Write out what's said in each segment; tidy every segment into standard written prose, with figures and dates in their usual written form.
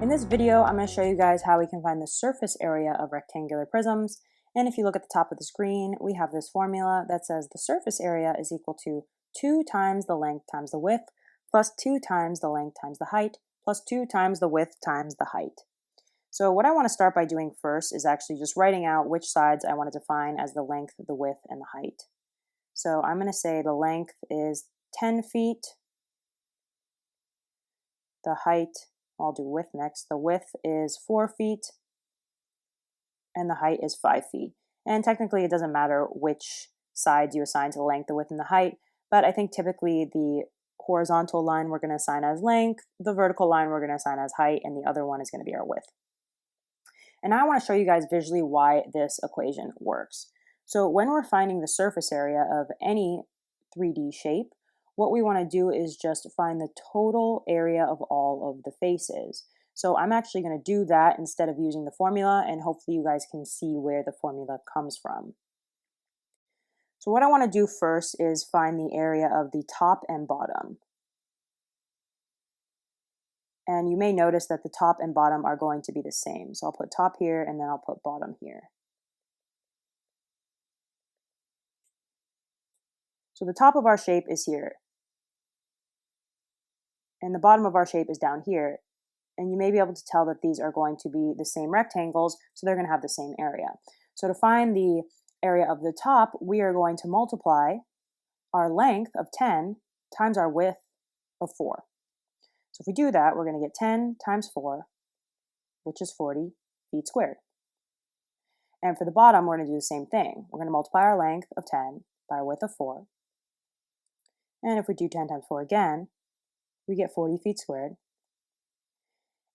In this video, I'm going to show you guys how we can find the surface area of rectangular prisms. And if you look at the top of the screen, we have this formula that says the surface area is equal to 2 times the length times the width, plus 2 times the length times the height, plus 2 times the width times the height. So what I want to start by doing first is actually just writing out which sides I want to define as the length, the width, and the height. So I'm going to say the length is 10 feet, the height, I'll do width next. The width is 4 feet, and the height is 5 feet. And technically, it doesn't matter which sides you assign to the length, the width, and the height, but I think typically the horizontal line we're going to assign as length, the vertical line we're going to assign as height, and the other one is going to be our width. And now I want to show you guys visually why this equation works. So when we're finding the surface area of any 3D shape, what we want to do is just find the total area of all of the faces. So I'm actually going to do that instead of using the formula, and hopefully you guys can see where the formula comes from. So what I want to do first is find the area of the top and bottom. And you may notice that the top and bottom are going to be the same. So I'll put top here and then I'll put bottom here. So the top of our shape is here. And the bottom of our shape is down here. And you may be able to tell that these are going to be the same rectangles, so they're going to have the same area. So to find the area of the top, we are going to multiply our length of 10 times our width of 4. So if we do that, we're going to get 10 times 4, which is 40 feet squared. And for the bottom, we're going to do the same thing. We're going to multiply our length of 10 by our width of 4. And if we do 10 times 4 again, we get 40 feet squared.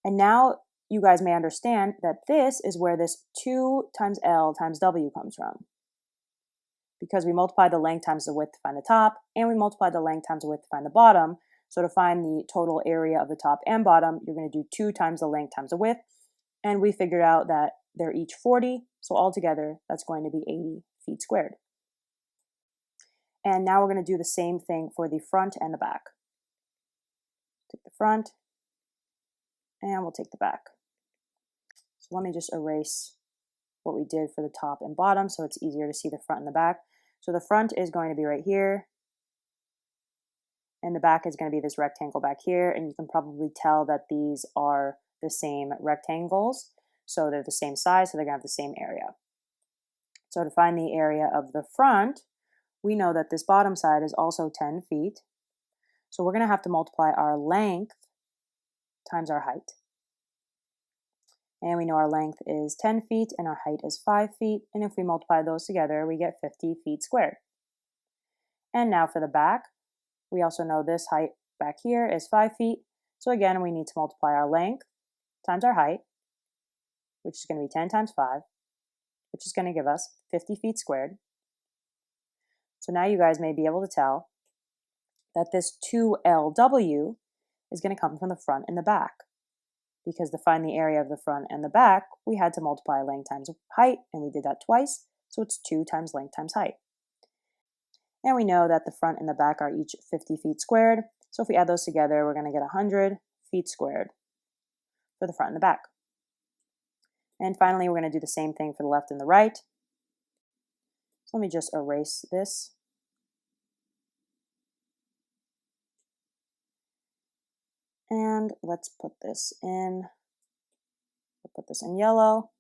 And now you guys may understand that this is where this 2 times L times W comes from. Because we multiply the length times the width to find the top, and we multiply the length times the width to find the bottom. So to find the total area of the top and bottom, you're going to do 2 times the length times the width. And we figured out that they're each 40, so altogether that's going to be 80 feet squared. And now we're going to do the same thing for the front and the back. Take the front, and we'll take the back. So let me just erase what we did for the top and bottom so it's easier to see the front and the back. So the front is going to be right here, and the back is going to be this rectangle back here, and you can probably tell that these are the same rectangles, so they're the same size, so they're going to have the same area. So to find the area of the front, we know that this bottom side is also 10 feet, so we're going to have to multiply our length times our height. And we know our length is 10 feet and our height is 5 feet. And if we multiply those together, we get 50 feet squared. And now for the back, we also know this height back here is 5 feet. So again, we need to multiply our length times our height, which is going to be 10 times 5, which is going to give us 50 feet squared. So now you guys may be able to tell that this 2LW is going to come from the front and the back. Because to find the area of the front and the back, we had to multiply length times height, and we did that twice, so it's 2 times length times height. And we know that the front and the back are each 50 feet squared, so if we add those together, we're going to get 100 feet squared for the front and the back. And finally, we're going to do the same thing for the left and the right. So let me just erase this. And let's put this in, we'll put this in yellow.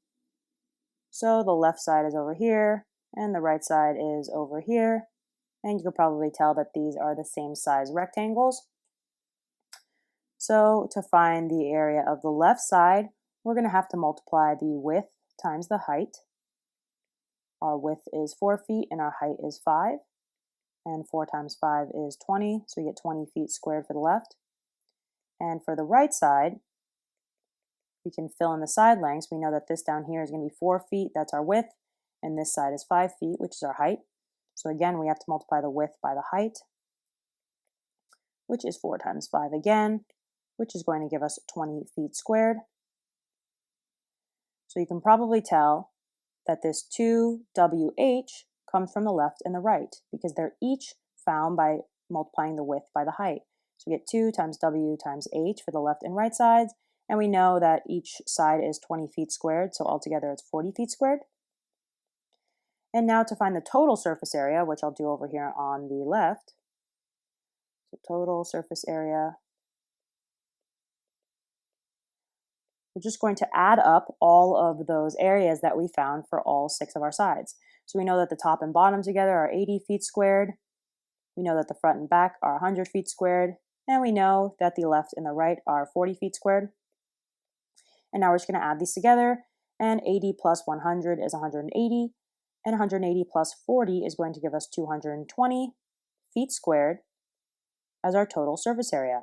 So the left side is over here, and the right side is over here. And you can probably tell that these are the same size rectangles. So to find the area of the left side, we're going to have to multiply the width times the height. Our width is 4 feet and our height is 5. And 4 times 5 is 20, so we get 20 feet squared for the left. And for the right side, we can fill in the side lengths. We know that this down here is going to be 4 feet, that's our width, and this side is 5 feet, which is our height. So again, we have to multiply the width by the height, which is 4 times 5 again, which is going to give us 20 feet squared. So you can probably tell that this 2WH comes from the left and the right, because they're each found by multiplying the width by the height. So we get 2 times w times h for the left and right sides, and we know that each side is 20 feet squared, so altogether it's 40 feet squared. And now to find the total surface area, which I'll do over here on the left. So total surface area. We're just going to add up all of those areas that we found for all 6 of our sides. So we know that the top and bottom together are 80 feet squared. We know that the front and back are 100 feet squared. And we know that the left and the right are 40 feet squared. And now we're just going to add these together. And 80 plus 100 is 180. And 180 plus 40 is going to give us 220 feet squared as our total surface area.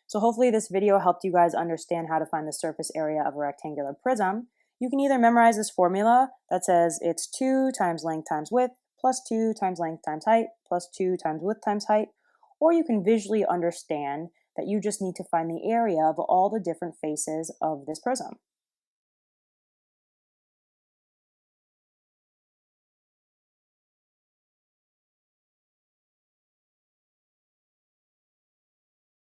So hopefully this video helped you guys understand how to find the surface area of a rectangular prism. You can either memorize this formula that says it's 2 times length times width plus 2 times length times height plus 2 times width times height, or you can visually understand that you just need to find the area of all the different faces of this prism.